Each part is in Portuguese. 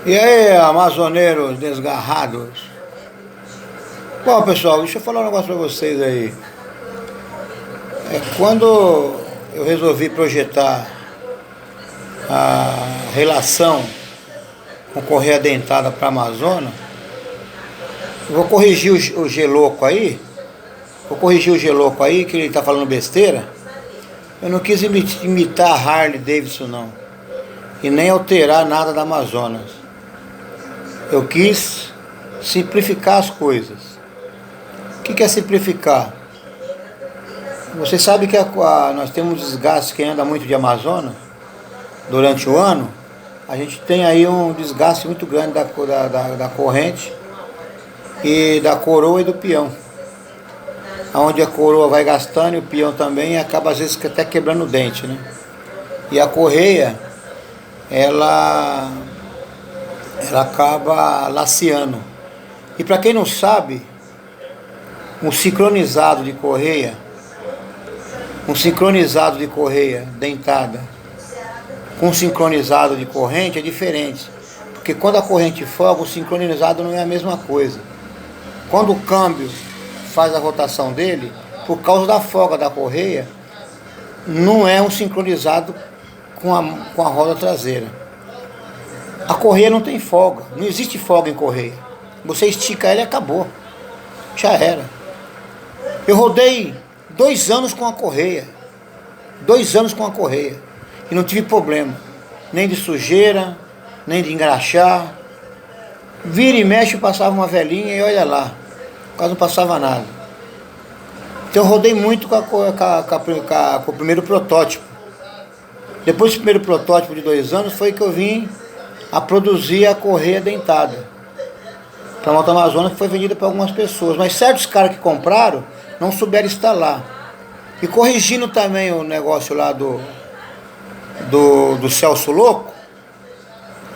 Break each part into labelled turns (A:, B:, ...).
A: E aí, amazoneiros desgarrados? Bom, pessoal, deixa eu falar um negócio pra vocês aí. Quando eu resolvi projetar a relação com correia dentada para a Amazônia, eu vou corrigir o Geloco aí. Vou corrigir o Geloco aí, que ele tá falando besteira. Eu não quis imitar a Harley Davidson, não. E nem alterar nada da Amazonas. Eu quis simplificar as coisas. O que é simplificar? Você sabe que nós temos um desgaste que anda muito de Amazonas durante o ano. A gente tem aí um desgaste muito grande da corrente e da coroa e do peão. Onde a coroa vai gastando e o peão também, e acaba às vezes até quebrando o dente, né? E a correia, ela acaba laceando. E para quem não sabe, um sincronizado de correia dentada com sincronizado de corrente é diferente. Porque quando a corrente folga, o sincronizado não é a mesma coisa. Quando o câmbio faz a rotação dele, por causa da folga da correia, não é um sincronizado com a roda traseira. A correia não tem folga, não existe folga em correia. Você estica ela e acabou. Já era. Eu rodei 2 anos com a correia. 2 anos com a correia. E não tive problema. Nem de sujeira, nem de engraxar. Vira e mexe, passava uma velhinha e olha lá. Quase não passava nada. Então eu rodei muito com o primeiro protótipo. Depois do primeiro protótipo de 2 anos foi que eu vim a produzir a correia dentada para a Moto Amazonas, que foi vendida para algumas pessoas. Mas certos caras que compraram não souberam instalar. E corrigindo também o negócio lá do Celso Louco,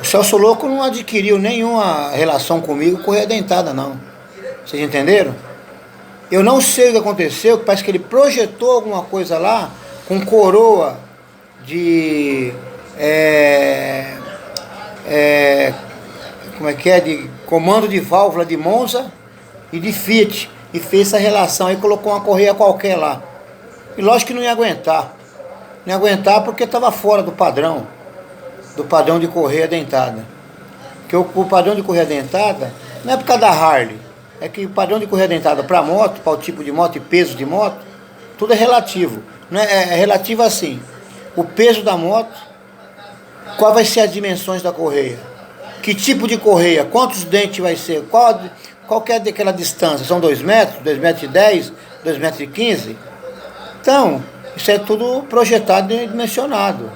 A: o Celso Louco não adquiriu nenhuma relação comigo correia dentada, não. Vocês entenderam? Eu não sei o que aconteceu, que parece que ele projetou alguma coisa lá com coroa de de comando de válvula de Monza e de Fiat, e fez essa relação aí, colocou uma correia qualquer lá. E lógico que não ia aguentar. Não ia aguentar porque estava fora do padrão de correia dentada. Porque o padrão de correia dentada não é por causa da Harley, é que o padrão de correia dentada para moto, para o tipo de moto e peso de moto, tudo é relativo. Não é relativo assim. O peso da moto, qual vai ser as dimensões da correia? Que tipo de correia? Quantos dentes vai ser? Qual que é daquela distância? São 2 metros? 2,10 metros? 2,15 metros? Então, isso é tudo projetado e dimensionado.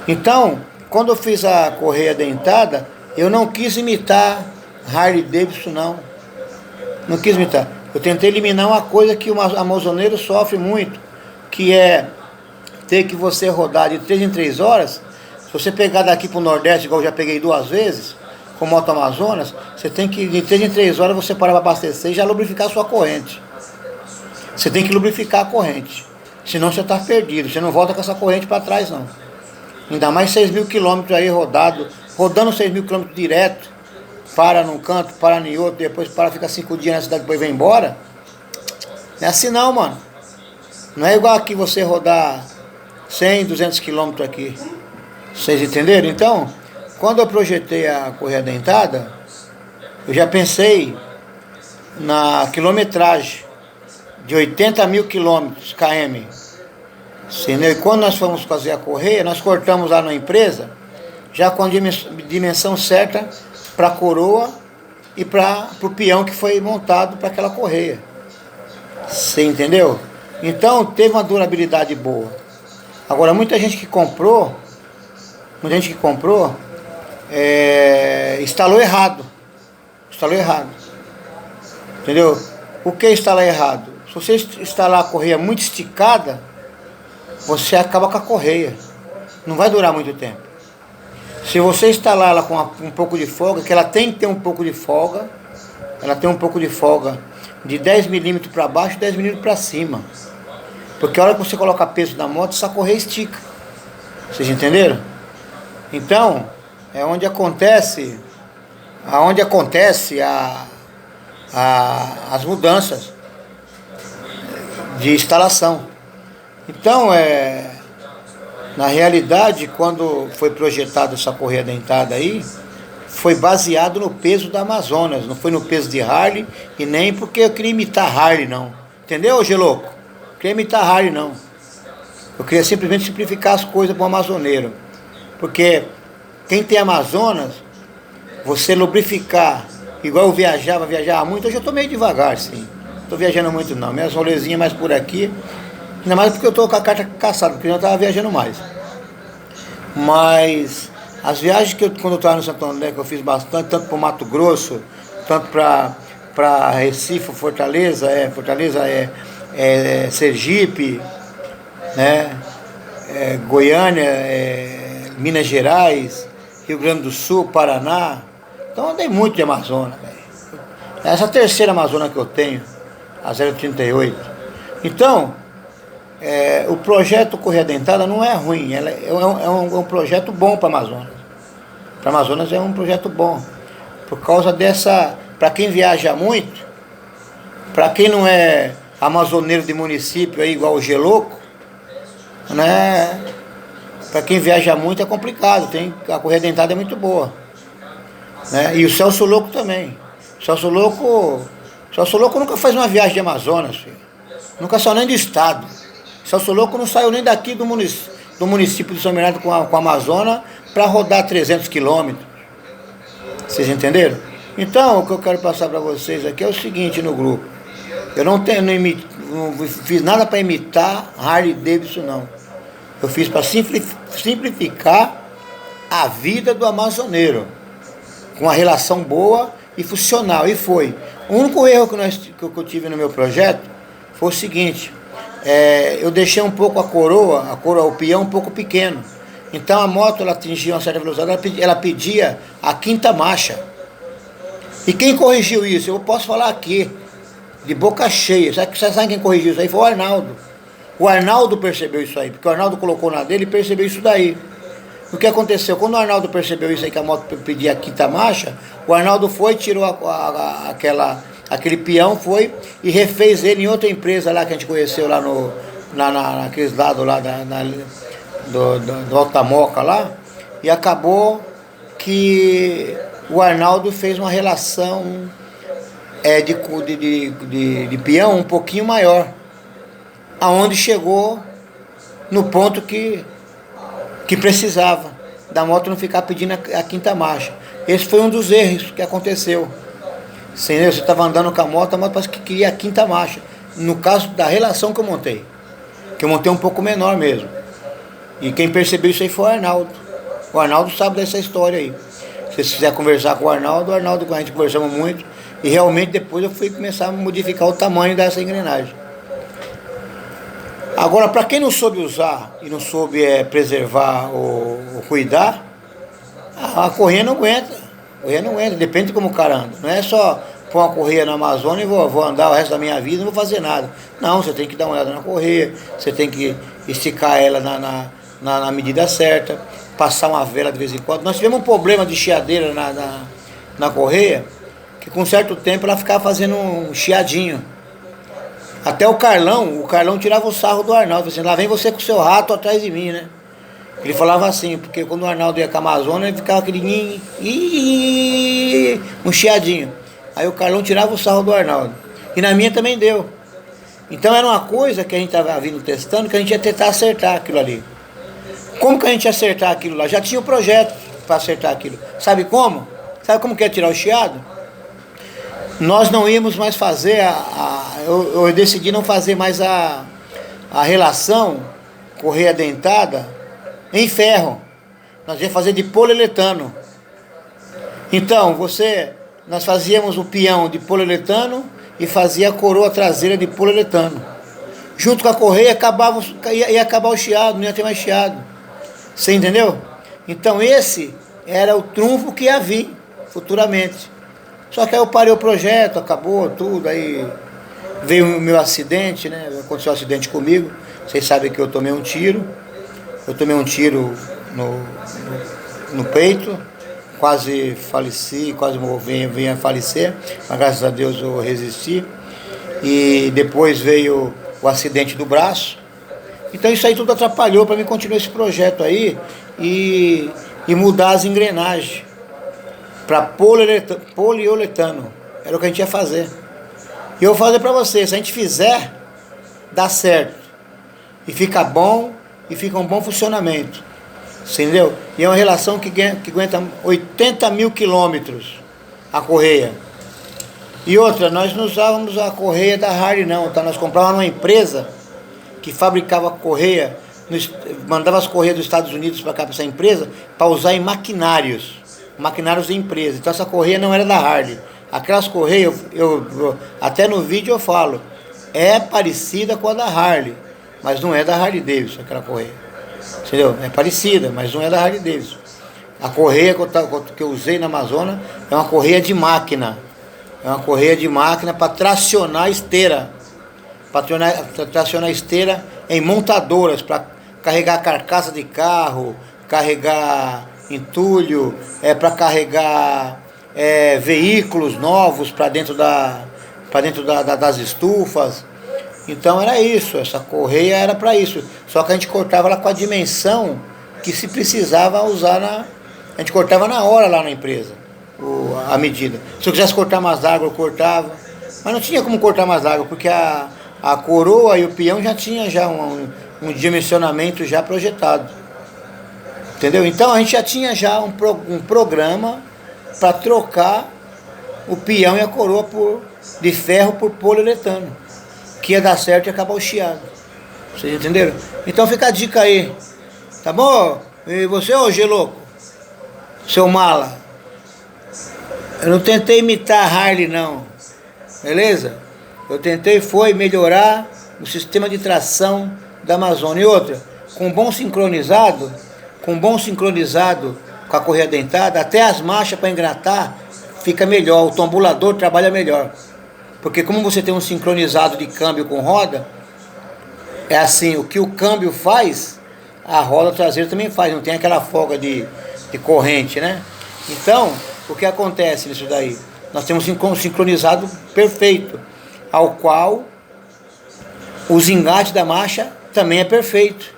A: Então, quando eu fiz a correia dentada, eu não quis imitar Harley Davidson, não. Não quis imitar. Eu tentei eliminar uma coisa que o amazoneiro sofre muito, que é ter que você rodar de 3 em 3 horas. Se você pegar daqui para o Nordeste, igual eu já peguei 2 vezes, com Moto Amazonas, você tem que, de 3 em 3 horas, você parar para abastecer e já lubrificar a sua corrente. Você tem que lubrificar a corrente. Senão você está perdido. Você não volta com essa corrente para trás, não. Ainda mais 6.000 quilômetros aí rodando 6.000 quilômetros direto, para num canto, para em outro, depois fica 5 dias na cidade, depois vem embora. Não é assim não, mano. Não é igual aqui você rodar 100, 200 quilômetros aqui. Vocês entenderam? Então, quando eu projetei a correia dentada, eu já pensei na quilometragem de 80.000 quilômetros, km. Entendeu? E quando nós fomos fazer a correia, nós cortamos lá na empresa, já com a dimensão certa para a coroa e para o peão que foi montado para aquela correia. Você entendeu? Então, teve uma durabilidade boa. Agora, muita gente que comprou, instalou errado. Entendeu? O que é instalar errado? Se você instalar a correia muito esticada, você acaba com a correia. Não vai durar muito tempo. Se você instalar ela com um pouco de folga, que ela tem que ter um pouco de folga, de 10 milímetros para baixo e 10 milímetros para cima. Porque a hora que você coloca peso na moto, essa correia estica. Vocês entenderam? Então, é onde acontece, as mudanças de instalação. Então, na realidade, quando foi projetada essa correia dentada aí, foi baseado no peso da Amazonas, não foi no peso de Harley, e nem porque eu queria imitar Harley, não. Entendeu, Geloco? Não queria imitar Harley, não. Eu queria simplesmente simplificar as coisas para o amazoneiro. Porque quem tem Amazonas, você lubrificar, igual eu viajava muito, hoje eu estou meio devagar, sim. Não estou viajando muito, não. Minhas rolezinhas mais por aqui, ainda mais porque eu estou com a carta caçada, porque eu não estava viajando mais. Mas as viagens quando eu estava no Santo André, que eu fiz bastante, tanto para o Mato Grosso, tanto para Recife, Fortaleza Sergipe, né? Goiânia, Minas Gerais, Rio Grande do Sul, Paraná. Então eu andei muito de Amazonas, velho. Essa é a terceira Amazônia que eu tenho, a 038. Então, o projeto Correia Dentada não é ruim, é um projeto bom para a Amazonas. Para a Amazonas é um projeto bom. Por causa dessa, para quem viaja muito, para quem não é amazoneiro de município aí, igual o Geloco, né? Para quem viaja muito é complicado, a Correia Dentada é muito boa. Né? E o Celso Louco também. O Celso Louco nunca faz uma viagem de Amazonas, filho. Nunca saiu nem do estado. O Celso Louco não saiu nem daqui do município de São Bernardo com a Amazonas para rodar 300 quilômetros. Vocês entenderam? Então, o que eu quero passar para vocês aqui é o seguinte no grupo. Eu não fiz nada para imitar Harley Davidson, não. Eu fiz para simplificar a vida do amazoneiro, com uma relação boa e funcional, e foi. O único erro que eu tive no meu projeto foi o seguinte, eu deixei um pouco o peão um pouco pequeno. Então a moto ela atingia uma certa velocidade, ela pedia a quinta marcha. E quem corrigiu isso? Eu posso falar aqui, de boca cheia. Você sabe quem corrigiu isso aí? Foi o Arnaldo. O Arnaldo percebeu isso aí, porque o Arnaldo colocou na dele e percebeu isso daí. O que aconteceu? Quando o Arnaldo percebeu isso aí, que a moto pedia a quinta marcha, o Arnaldo foi, tirou aquele peão, foi e refez ele em outra empresa lá que a gente conheceu lá naqueles lados lá do Altamoca lá, e acabou que o Arnaldo fez uma relação de peão um pouquinho maior, aonde chegou no ponto que precisava da moto não ficar pedindo a quinta marcha. Esse foi um dos erros que aconteceu. Entendeu? Você estava andando com a moto parece que queria a quinta marcha. No caso da relação que eu montei um pouco menor mesmo. E quem percebeu isso aí foi o Arnaldo. O Arnaldo sabe dessa história aí. Se você quiser conversar com o Arnaldo, com a gente conversamos muito. E realmente depois eu fui começar a modificar o tamanho dessa engrenagem. Agora, para quem não soube usar e não soube preservar ou cuidar, a correia não aguenta. A correia não aguenta, depende de como o cara anda. Não é só pôr uma correia na Amazônia e vou andar o resto da minha vida e não vou fazer nada. Não, você tem que dar uma olhada na correia, você tem que esticar ela na medida certa, passar uma vela de vez em quando. Nós tivemos um problema de chiadeira na correia, que com certo tempo ela ficava fazendo um chiadinho. Até o Carlão tirava o sarro do Arnaldo, assim, lá vem você com o seu rato atrás de mim, né? Ele falava assim, porque quando o Arnaldo ia com a Amazônia, ele ficava aquele um chiadinho. Aí o Carlão tirava o sarro do Arnaldo. E na minha também deu. Então era uma coisa que a gente estava vindo testando, que a gente ia tentar acertar aquilo ali. Como que a gente ia acertar aquilo lá? Já tinha o projeto para acertar aquilo. Sabe como? Sabe como que é tirar o chiado? Nós não íamos mais fazer eu decidi não fazer mais a relação correia dentada em ferro. Nós íamos fazer de poliuretano. Então, nós fazíamos o peão de poliuretano e fazia a coroa traseira de poliuretano. Junto com a correia ia acabar o chiado, não ia ter mais chiado. Você entendeu? Então esse era o trunfo que ia vir futuramente. Só que aí eu parei o projeto, acabou tudo, aí veio o meu acidente, né? Aconteceu um acidente comigo. Vocês sabem que eu tomei um tiro. Eu tomei um tiro no peito, quase faleci, quase vim a falecer, mas graças a Deus eu resisti. E depois veio o acidente do braço. Então isso aí tudo atrapalhou para mim continuar esse projeto aí e mudar as engrenagens para poliuretano. Era o que a gente ia fazer. E eu vou fazer para você, se a gente fizer, dá certo. E fica bom, e fica um bom funcionamento. Entendeu? E é uma relação que aguenta 80 mil quilômetros a correia. E outra, nós não usávamos a correia da Harley não, tá? Nós comprávamos uma empresa que fabricava correia, mandava as correias dos Estados Unidos para cá, para essa empresa, para usar em maquinários de empresa. Então essa correia não era da Harley. Aquelas correias, até no vídeo eu falo, é parecida com a da Harley, mas não é da Harley Davidson, aquela correia. Entendeu? É parecida, mas não é da Harley Davidson. A correia que eu usei na Amazonas é uma correia de máquina. É uma correia de máquina para tracionar esteira. Para tracionar esteira em montadoras, para carregar carcaça de carro, carregar entulho, para carregar veículos novos para dentro das estufas. Então era isso, essa correia era para isso. Só que a gente cortava ela com a dimensão que se precisava usar a gente cortava na hora lá na empresa, a medida. Se eu quisesse cortar mais largo, eu cortava. Mas não tinha como cortar mais largo, porque a coroa e o peão já tinha um dimensionamento já projetado. Entendeu? Então a gente já tinha um programa para trocar o peão e a coroa de ferro por poliuretano, que ia dar certo e acabar o chiado. Vocês entenderam? Então fica a dica aí, tá bom? E você, ô Geloco, seu mala, eu não tentei imitar a Harley não, beleza? Eu tentei melhorar o sistema de tração da Amazônia. E outra, com bom sincronizado com a correia dentada, até as marchas para engratar fica melhor, o tombulador trabalha melhor. Porque como você tem um sincronizado de câmbio com roda, é assim, o que o câmbio faz, a roda traseira também faz, não tem aquela folga de corrente, né? Então, o que acontece nisso daí? Nós temos um sincronizado perfeito, ao qual os engates da marcha também é perfeito.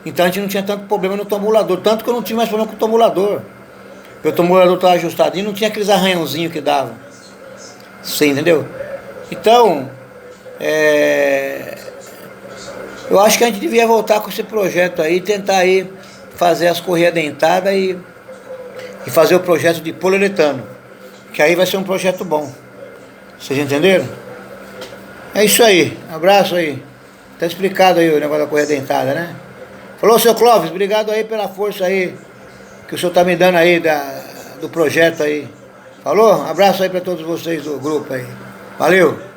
A: Então a gente não tinha tanto problema no tombulador, tanto que eu não tinha mais problema com o tombulador. O tombulador estava ajustadinho, não tinha aqueles arranhãozinhos que davam. Você entendeu? Então, eu acho que a gente devia voltar com esse projeto aí, tentar aí fazer as correias dentadas e fazer o projeto de poliuretano, que aí vai ser um projeto bom. Vocês entenderam? É isso aí, abraço aí. Tá explicado aí o negócio da correia dentada, né? Falou, seu Clóvis, obrigado aí pela força aí que o senhor tá me dando aí do projeto aí. Falou? Abraço aí para todos vocês do grupo aí. Valeu!